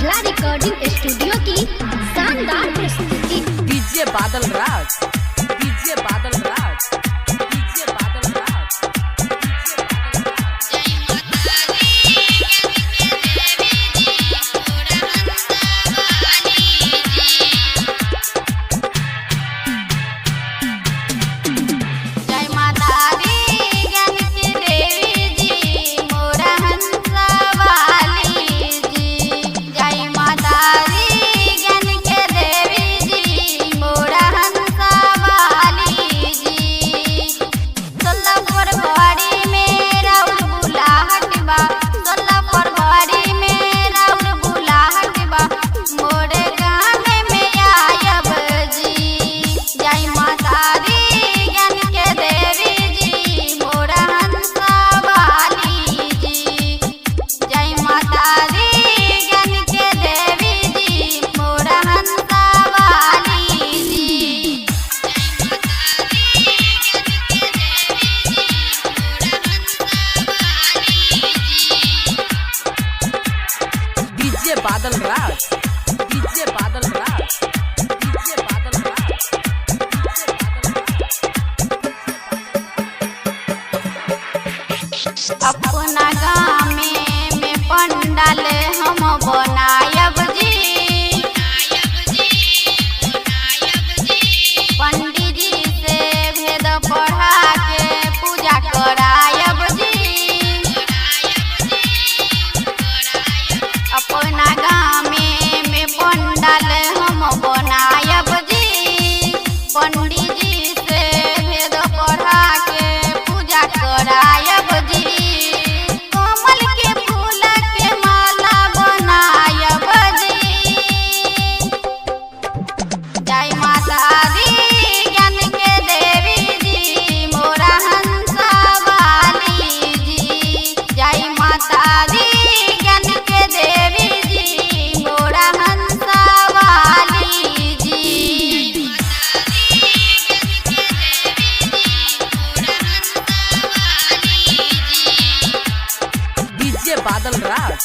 महला recording studio की शानदार प्रस्तुति। डीजे बादल राज, डीजे बादल राज, डीजे बादल राज। जय माता दी ज्ञान की देवी जी मोरा हंसा वाली जी। जय माता दी ज्ञान के देवी जी मोरा हंसा वाली जी। 16 फरवरी में राउर बुलाहट बा, 16 फरवरी में राउर बुलाहट बा, मोरे गाँव में आयब जी। जय माता दी ज्ञान के देवी जी मोरा हंसा वाली जी। जय माता दी ज्ञान के देवी जी मोरा हंसा वाली जी। डीजे बादल राज, डीजे बादल राज, डीजे बादल राज, अपना गाँव में पंडाल हम बनायब जी। पंडित जी से भेद पढ़ा के पूजा करायब जी। अपना गाँव में पंडाल हम बनायब जी। पंडित जी से भेद पढ़ा के पूजा करायब जी। कमल के फूल के माला बनायब जी। जय माता दी ज्ञान के देवी जी मोरा हंसा वाली जी। जय माता दी ज्ञान के देवी जी मोरा हंसा वाली जी। डीजे बादल राज,